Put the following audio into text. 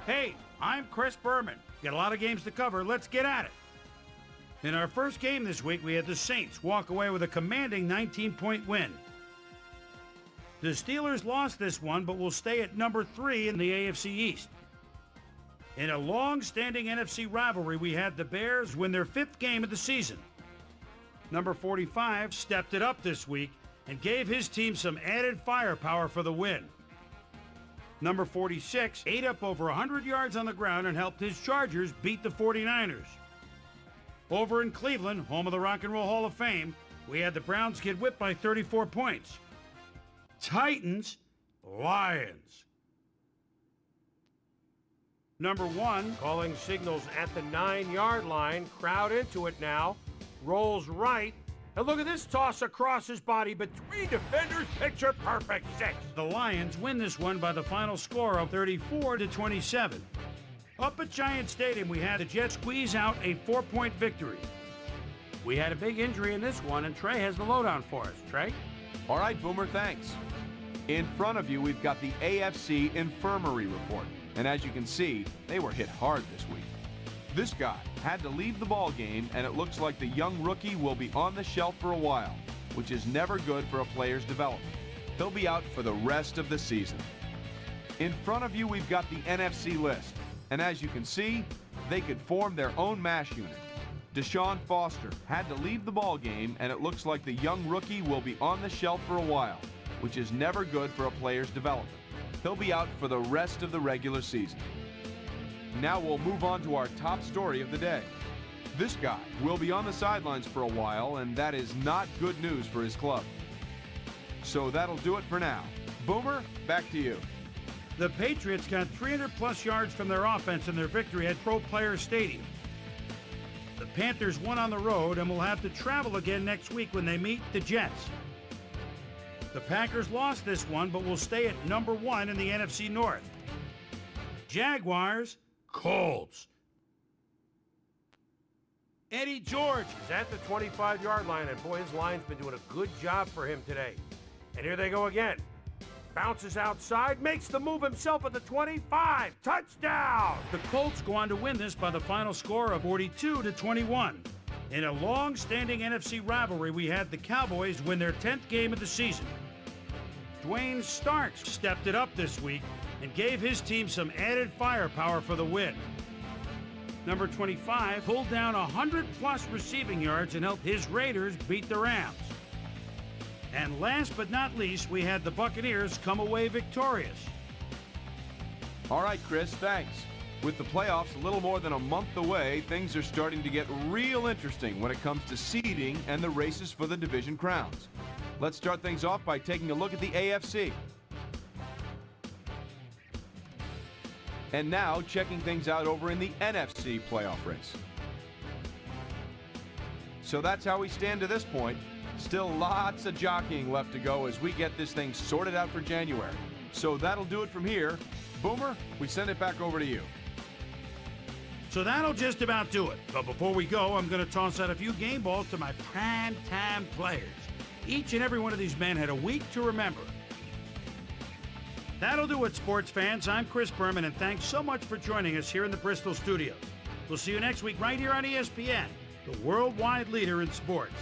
Hey, I'm Chris Berman. Got a lot of games to cover. Let's get at it. In our first game this week, we had the Saints walk away with a commanding 19-point win. The Steelers lost this one, but will stay at number 3 in the AFC East. In a long-standing NFC rivalry, we had the Bears win their 5th game of the season. Number 45 stepped it up this week and gave his team some added firepower for the win. Number 46 ate up over 100 yards on the ground and helped his Chargers beat the 49ers. Over in Cleveland, home of the Rock and Roll Hall of Fame, we had the Browns get whipped by 34 points. Titans, Lions. Number 1, calling signals at the 9-yard line. Crowd into it now. Rolls right. And look at this toss across his body between defenders. Picture perfect 6. The Lions win this one by the final score of 34-27. Up at Giant Stadium, we had the Jets squeeze out a 4-point victory. We had a big injury in this one, and Trey has the lowdown for us. Trey? All right, Boomer, thanks. In front of you, we've got the AFC Infirmary report. And as you can see, they were hit hard this week. This guy had to leave the ball game, and it looks like the young rookie will be on the shelf for a while, which is never good for a player's development. He'll be out for the rest of the season. In front of you, we've got the NFC list. And as you can see, they could form their own MASH unit. Deshaun Foster had to leave the ball game, and it looks like the young rookie will be on the shelf for a while, which is never good for a player's development. He'll be out for the rest of the regular season. Now we'll move on to our top story of the day. This guy will be on the sidelines for a while, and that is not good news for his club. So that'll do it for now. Boomer, back to you. The Patriots got 300-plus yards from their offense in their victory at Pro Players Stadium. The Panthers won on the road and will have to travel again next week when they meet the Jets. The Packers lost this one, but will stay at number 1 in the NFC North. Jaguars, Colts. Eddie George is at the 25-yard line, and boy, his line's been doing a good job for him today. And here they go again. Bounces outside, makes the move himself at the 25. Touchdown! The Colts go on to win this by the final score of 42-21. In a long-standing NFC rivalry, we had the Cowboys win their 10th game of the season. Dwayne Starks stepped it up this week and gave his team some added firepower for the win. Number 25 pulled down 100-plus receiving yards and helped his Raiders beat the Rams. And last but not least, we had the Buccaneers come away victorious. All right, Chris, thanks. With the playoffs a little more than a month away, things are starting to get real interesting when it comes to seeding and the races for the division crowns. Let's start things off by taking a look at the AFC. And now checking things out over in the NFC playoff race. So that's how we stand to this point. Still lots of jockeying left to go as we get this thing sorted out for January. So that'll do it from here. Boomer, we send it back over to you. So that'll just about do it. But before we go, I'm going to toss out a few game balls to my prime-time players. Each and every one of these men had a week to remember. That'll do it, sports fans. I'm Chris Berman, and thanks so much for joining us here in the Bristol studios. We'll see you next week right here on ESPN, the worldwide leader in sports.